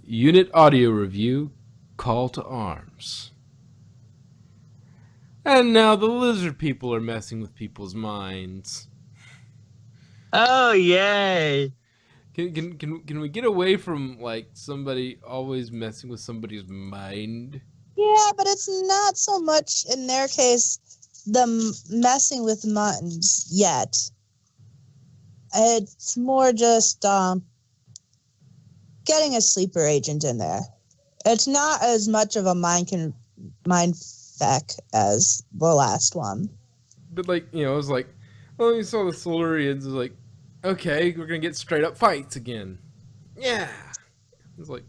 Unit Audio Review, Call to Arms. And now the lizard people are messing with people's minds. Oh, yay. Can we get away from, like, somebody always messing with somebody's mind? Yeah, but it's not so much, in their case, them messing with minds yet. It's more just getting a sleeper agent in there. It's not as much of a mind feck as the last one. But, like, it was like, oh, you saw the Silurians, it was like, okay, we're gonna get straight up fights again. Yeah! It's like,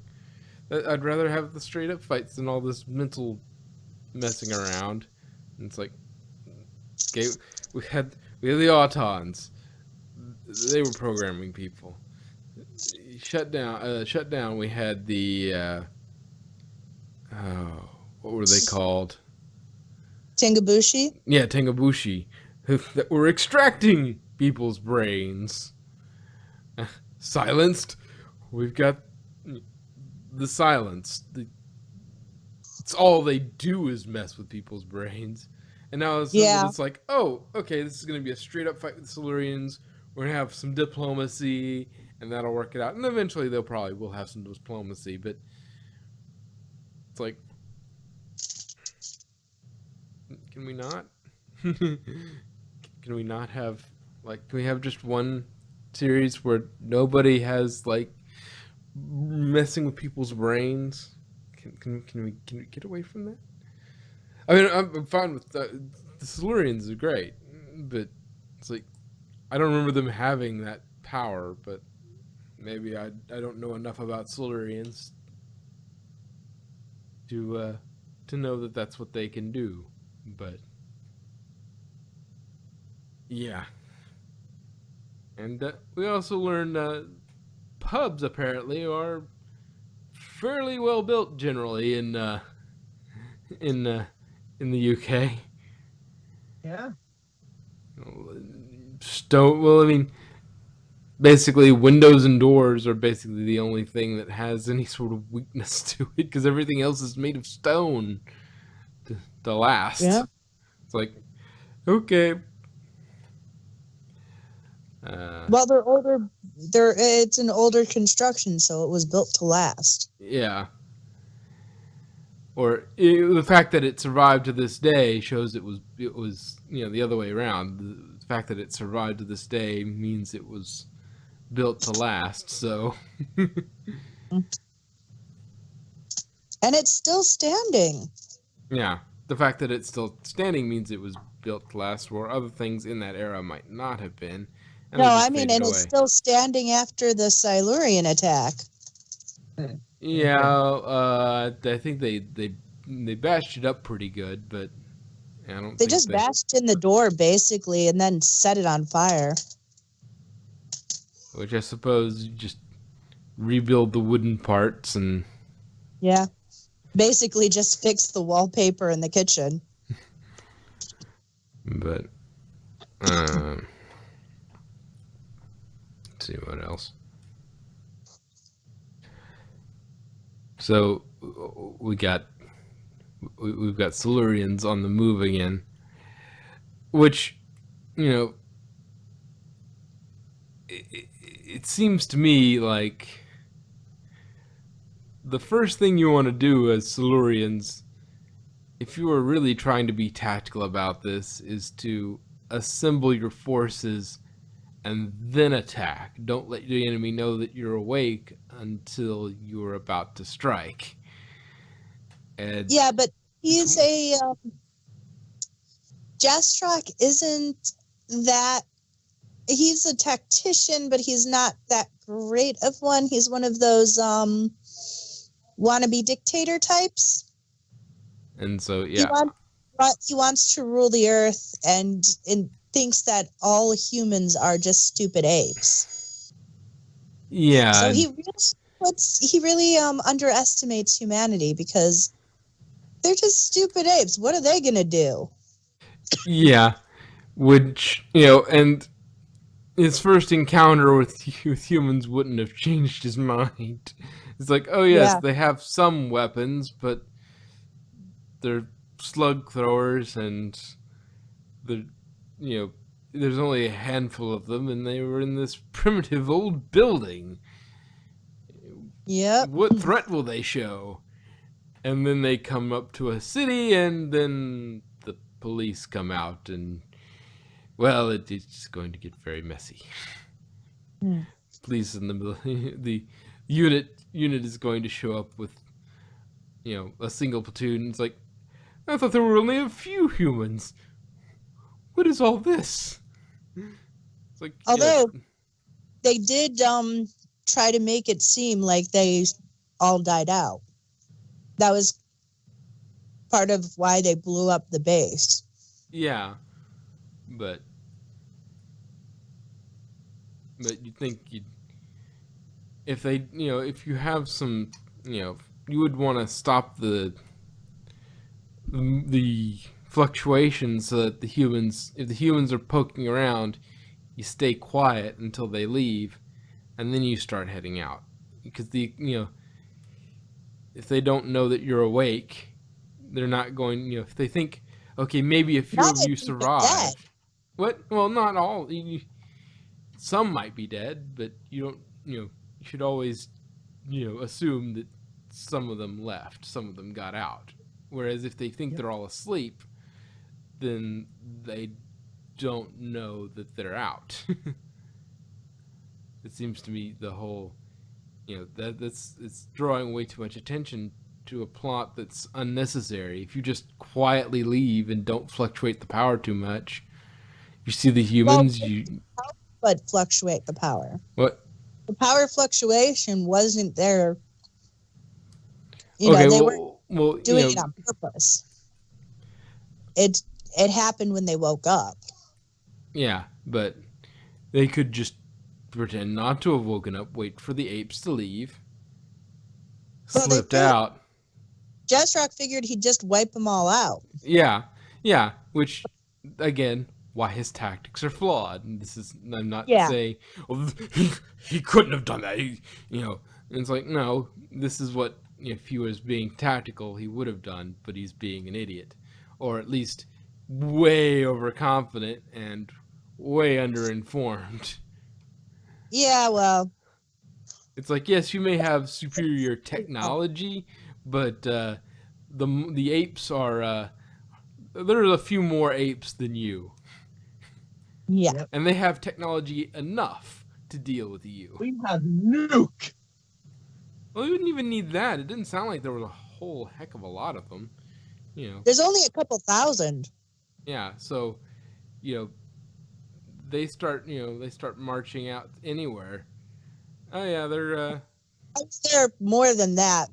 I'd rather have the straight up fights than all this mental messing around. And it's like, okay, we had the Autons. They were programming people. Shut down. We had the what were they called? Tengabushi? Yeah, Tengabushi, that were extracting people's brains. Silenced. We've got the silence. It's all they do is mess with people's brains. And now it's like, oh, okay, this is going to be a straight up fight with the Silurians. We're going to have some diplomacy, and that'll work it out. And eventually will have some diplomacy, but it's like, can we not? Can we not have, like, can we have just one series where nobody has, like, messing with people's brains? Can we get away from that? I mean, I'm fine with the Silurians are great, but it's like, I don't remember them having that power, but maybe I don't know enough about Silurians to know that that's what they can do. But yeah, and we also learned pubs apparently are fairly well built generally in the UK. Yeah. Well, I mean, basically windows and doors are basically the only thing that has any sort of weakness to it, because everything else is made of stone to last. Yeah. It's like, okay. Well, they're older. It's an older construction, so it was built to last. Yeah. Or the fact that it survived to this day shows it was the other way around. The fact that it survived to this day means it was built to last. So. And it's still standing. Yeah, the fact that it's still standing means it was built to last, where other things in that era might not have been. No, I mean, and it's still standing after the Silurian attack. Yeah, I think they bashed it up pretty good, but I don't. They just bashed in the door basically, and then set it on fire. Which I suppose you just rebuild the wooden parts and. Yeah, basically just fix the wallpaper in the kitchen. But let's see what else. So we've got Silurians on the move again, which, it seems to me like the first thing you want to do as Silurians, if you are really trying to be tactical about this, is to assemble your forces and then attack. Don't let the enemy know that you're awake until you're about to strike. And yeah, but he's Jastrock isn't that. He's a tactician, but he's not that great of one. He's one of those wannabe dictator types. And so, yeah. He wants to rule the earth and thinks that all humans are just stupid apes. Yeah. So he really underestimates humanity because they're just stupid apes. What are they going to do? Yeah. Which, and his first encounter with humans wouldn't have changed his mind. It's like, oh yes, Yeah. they have some weapons, but they're slug throwers, and they're, you know, there's only a handful of them, and they were in this primitive old building. Yep. What threat will they show? And then they come up to a city, and then the police come out, and well, it's going to get very messy. Hmm. Police in the the unit is going to show up with, a single platoon. It's like, I thought there were only a few humans. What is all this? It's like, Although they did try to make it seem like they all died out. That was part of why they blew up the base. yeah, but you think if they, if you have some, you would want to stop the fluctuations so that if the humans are poking around, you stay quiet until they leave, and then you start heading out. Because if they don't know that you're awake, they're not going. If they think, okay, maybe a few Now of they you think they're dead. survive. What? Well, not all. Some might be dead, but you don't. You should always, assume that some of them left, some of them got out. Whereas if they think they're all asleep, then they don't know that they're out. It seems to me the whole, that's it's drawing way too much attention to a plot that's unnecessary. If you just quietly leave and don't fluctuate the power too much, you see the humans. But fluctuate the power. What? The power fluctuation wasn't there. Okay, They weren't doing it on purpose. It happened when they woke up. Yeah, but they could just pretend not to have woken up, wait for the apes to leave, Well, slipped out. Jastrock figured he'd just wipe them all out. Yeah, which, again, why his tactics are flawed. And this is, I'm not saying, well, he couldn't have done that. And it's like, no, this is what, if he was being tactical, he would have done, but he's being an idiot. Or at least way overconfident and way underinformed. Yeah, well. It's like, yes, you may have superior technology, but the apes are, there are a few more apes than you. Yeah. And they have technology enough to deal with you. We have nuke. Well, you wouldn't even need that. It didn't sound like there was a whole heck of a lot of them. There's only a couple thousand. Yeah, so, they start marching out anywhere. Oh yeah, they're There more than that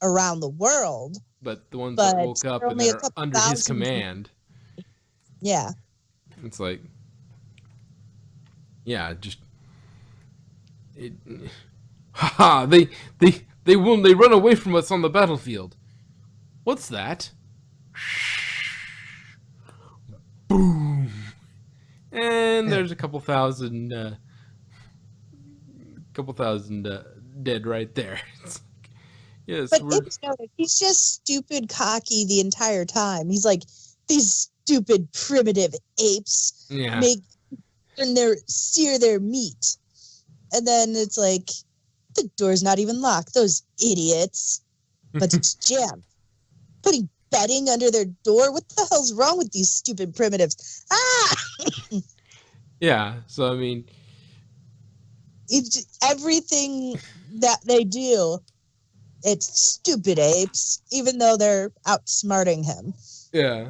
around the world. But the ones that woke up and that are under his command. Yeah. It's like, yeah, just haha, they run away from us on the battlefield. What's that? Boom. And there's a couple thousand dead right there. It's like, yes, but he's just stupid cocky the entire time. He's like, these stupid primitive apes sear their meat. And then it's like, the door's not even locked. Those idiots. But it's jammed. Putting bedding under their door? What the hell's wrong with these stupid primitives? Ah! Yeah, so I mean, everything that they do, it's stupid apes, even though they're outsmarting him. Yeah,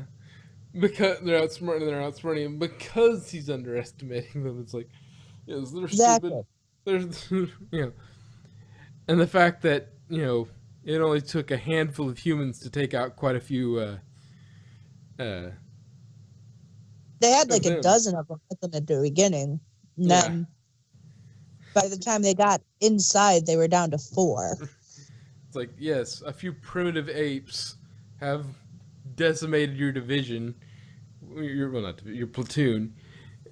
because they're outsmarting him because he's underestimating them. It's like, yes, they're stupid. There's, and the fact that it only took a handful of humans to take out quite a few. They had like a dozen of them with them at the beginning. And then by the time they got inside, they were down to 4. It's like, yes, a few primitive apes have decimated your division, your platoon.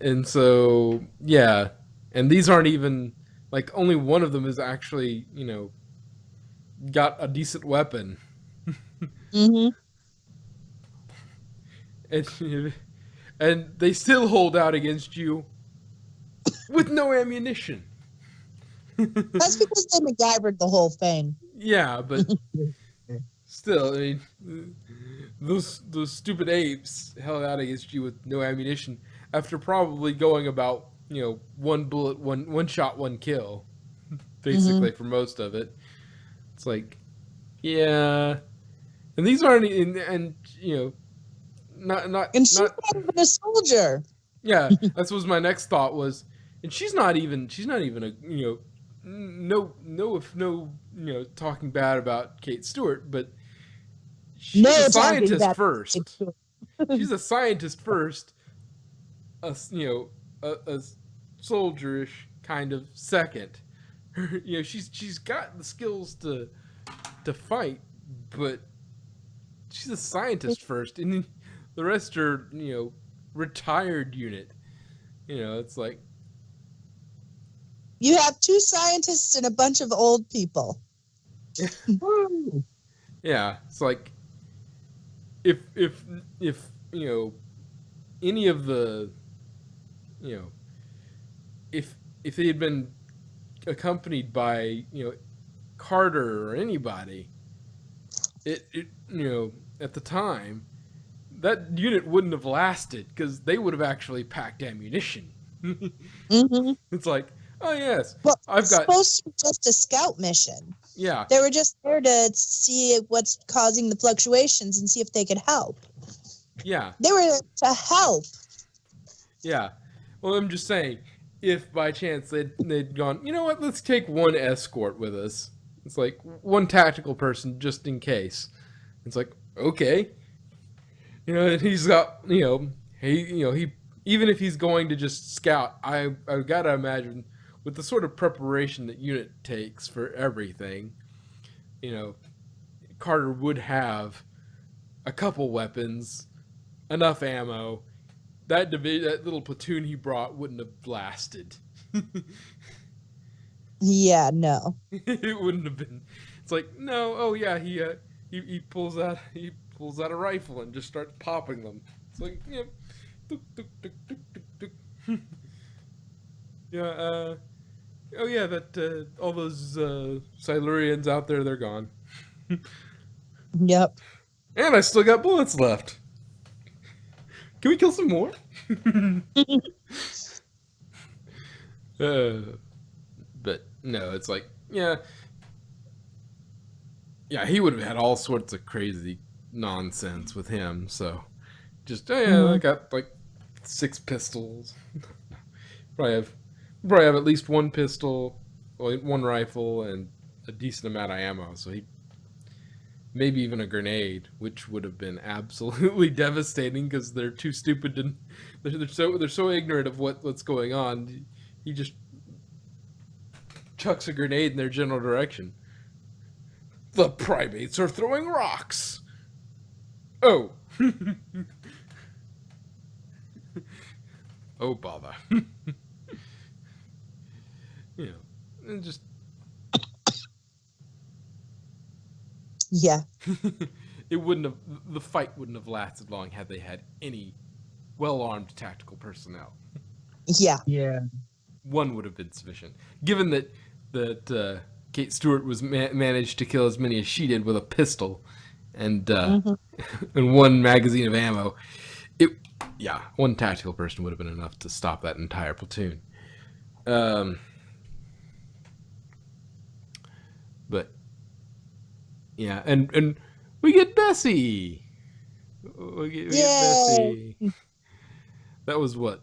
And so, yeah. And these aren't even, like, only one of them is actually, got a decent weapon, Mm-hmm. and they still hold out against you with no ammunition. That's because they MacGyvered the whole thing. Yeah, but still, I mean, those stupid apes held out against you with no ammunition after probably going about, one bullet, one shot, one kill, basically for most of it. It's like, yeah, and these aren't, and not And she's not. not even a soldier. Yeah, that was my next thought was, and she's not even a no talking bad about Kate Stewart, but she's No a talking scientist bad. first. She's a scientist first, a soldierish kind of second. She's got the skills to fight, but she's a scientist first, and then the rest are retired unit. It's like, You have 2 scientists and a bunch of old people. yeah, it's like if any of the if they had been accompanied by Carter or anybody, it at the time, that unit wouldn't have lasted because they would have actually packed ammunition. Mm-hmm. It's like, oh yes, Well, I've it's got, supposed to be just a scout mission. yeah, They were just there to see what's causing the fluctuations and see if they could help. yeah, They were to help. yeah. Well, I'm just saying, if by chance they'd gone, you know what, let's take one escort with us. It's like one tactical person just in case. It's like, okay, and he's got, he even if he's going to just scout, I've got to imagine with the sort of preparation that unit takes for everything, Carter would have a couple weapons, enough ammo. That little platoon he brought wouldn't have lasted. Yeah, no. It wouldn't have been. It's like, no, oh yeah, he pulls out a rifle and just starts popping them. It's like, yeah, tuk, tuk, tuk, tuk, tuk, tuk. Yeah, oh yeah, that all those Silurians out there, they're gone. Yep. And I still got bullets left. Can we kill some more? But no, it's like, yeah, he would have had all sorts of crazy nonsense with him. So, just, oh yeah, I got like 6 pistols. probably have at least 1 pistol, 1 rifle, and a decent amount of ammo. So maybe even a grenade, which would have been absolutely devastating because they're too stupid to. They're so ignorant of what's going on. He just chucks a grenade in their general direction. The primates are throwing rocks. Oh. Oh bother. And just. Yeah. The fight wouldn't have lasted long had they had any well-armed tactical personnel. Yeah. Yeah. 1 would have been sufficient. Given that Kate Stewart was managed to kill as many as she did with a pistol and and 1 magazine of ammo, 1 tactical person would have been enough to stop that entire platoon. But yeah, and we get Bessie. We get Bessie. That was what,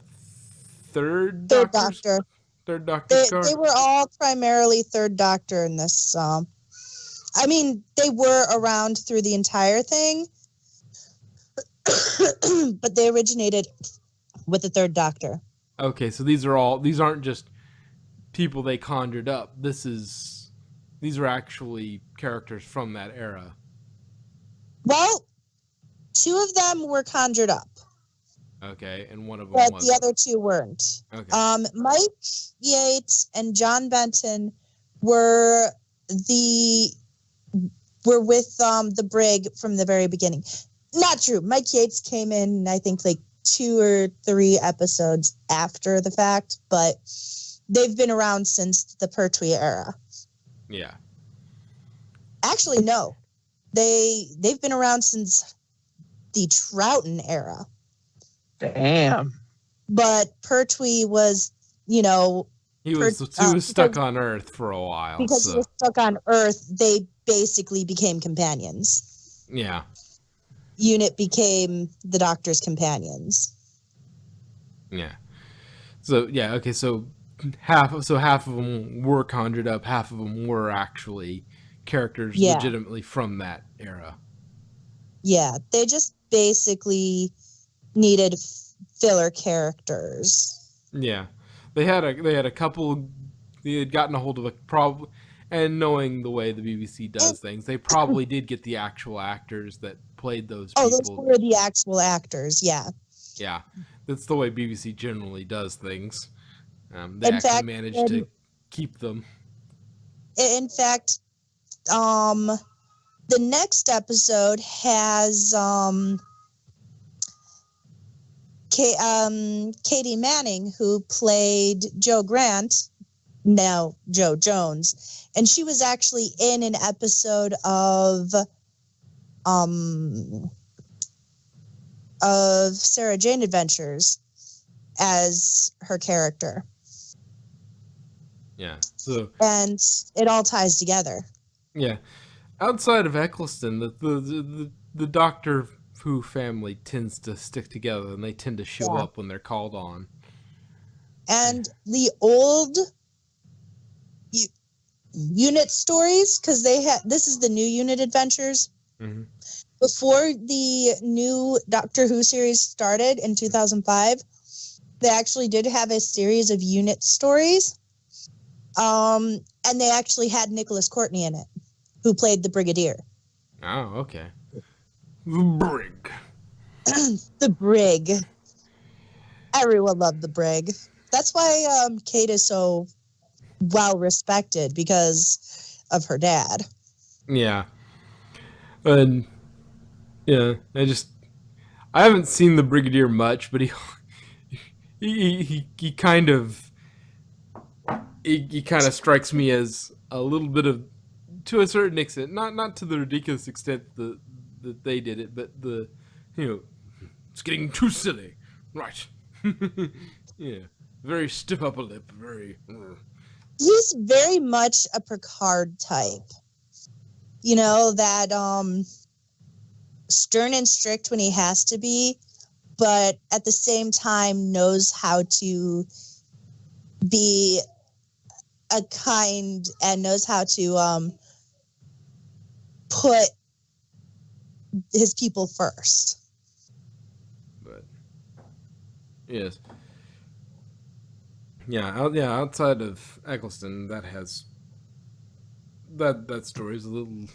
third Doctor. Third Doctor's car. They were all primarily Third Doctor in this. I mean, they were around through the entire thing, but they originated with the Third Doctor. Okay, so these aren't just people they conjured up. These are actually characters from that era. Well, 2 of them were conjured up. Okay, and one of them But wasn't. the other 2 weren't. Okay. Mike Yates and John Benton were the were with the Brig from the very beginning. Not true. Mike Yates came in, I think, like 2 or 3 episodes after the fact, but they've been around since the Pertwee era. Yeah. Actually, no. They've been around since the Troughton era. Damn. But Pertwee was, He was stuck because- on Earth for a while. because So he was stuck on Earth, they basically became companions. yeah. Unit became the Doctor's companions. Yeah. So yeah, okay, so half of them were conjured up, half of them were actually characters Yeah. legitimately from that era. Yeah, they just basically needed filler characters. Yeah. They had a couple. They had gotten a hold of a problem, and knowing the way the BBC does things, they probably did get the actual actors that played those Oh, people. those were the actual actors, yeah. Yeah, that's the way BBC generally does things. They In actually fact, managed to keep them. In fact, the next episode has Katie Manning, who played Jo Grant, now Jo Jones, and she was actually in an episode of Sarah Jane Adventures as her character. Yeah. So And it all ties together. yeah, outside of Eccleston, the Doctor Who family tends to stick together, and they tend to show Yeah. up when they're called on. And the old unit stories, because this is the new Unit Adventures. Mm-hmm. Before the new Doctor Who series started in 2005, they actually did have a series of unit stories. And they actually had Nicholas Courtney in it, who played the Brigadier. Oh, okay. The Brig. The Brig. Everyone loved the Brig. That's why Kate is so well respected, because of her dad. Yeah. And yeah, I haven't seen the Brigadier much, but he kind of strikes me as a little bit of, to a certain extent, not to the ridiculous extent that they did it, but it's getting too silly, right? Yeah, very stiff upper lip, very. He's very much a Picard type. That stern and strict when he has to be, but at the same time knows how to be a kind and knows how to put his people first. But yes. Yeah, outside of Eccleston, that story is a little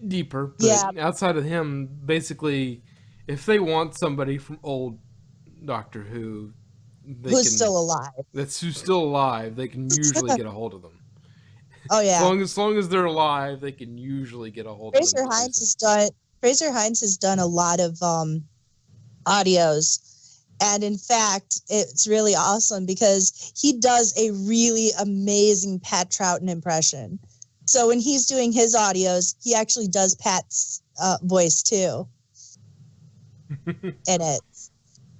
deeper. But Yeah. outside of him, basically, if they want somebody from old Doctor Who, Who's still alive. Who's still alive, they can usually get a hold of them. Oh yeah. As long as they're alive, they can usually get a hold of them. Fraser Hines has done a lot of audios. And in fact, it's really awesome because he does a really amazing Pat Troughton impression. So when he's doing his audios, he actually does Pat's voice too in it.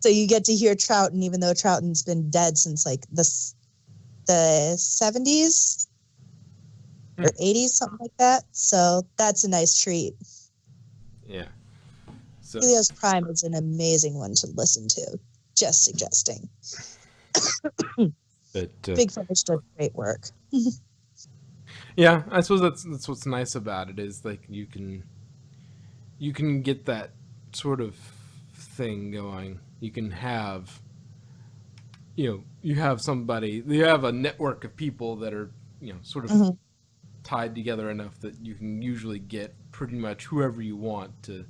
So you get to hear Troughton, even though Troughton's been dead since like the 70s or 80s, something like that. So that's a nice treat. Yeah. So Helios Prime is an amazing one to listen to. Just suggesting. but, Big Finish does great work. Yeah, I suppose that's what's nice about it, is like you can get that sort of thing going. You can have you have a network of people that are sort of tied together enough that you can usually get pretty much whoever you want to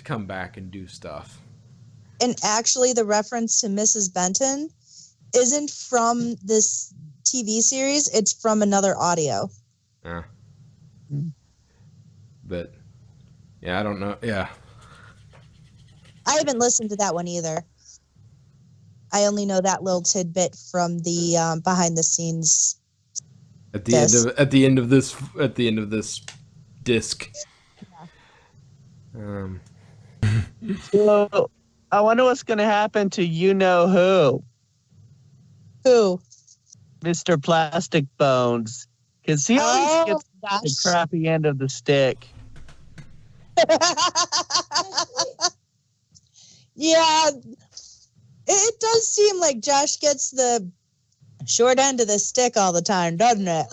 come back and do stuff. And actually, the reference to Mrs. Benton isn't from this TV series. It's from another audio. Yeah. But yeah, I don't know. Yeah. I haven't listened to that one either. I only know that little tidbit from the behind the scenes. At the end of this disc. So, I wonder what's going to happen to you know who, Who? Mr. Plastic Bones, because he always Oh, gets the gosh. crappy end of the stick. Yeah, it does seem like Josh gets the short end of the stick all the time, doesn't it?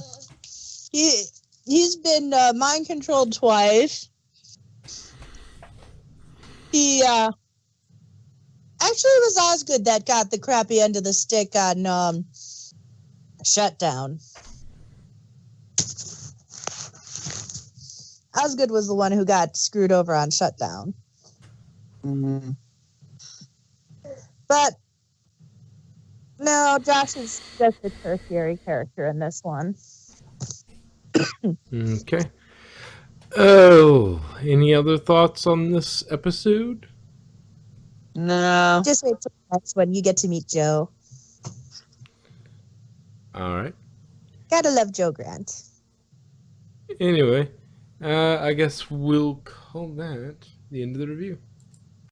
He's been mind controlled twice. He actually it was Osgood that got the crappy end of the stick on Shutdown. Osgood was the one who got screwed over on Shutdown. Mm-hmm. But no, Josh is just a tertiary character in this one. Okay. Oh, any other thoughts on this episode? No. Just wait till the next one. You get to meet Joe. All right. Gotta love Joe Grant. Anyway, I guess we'll call that the end of the review.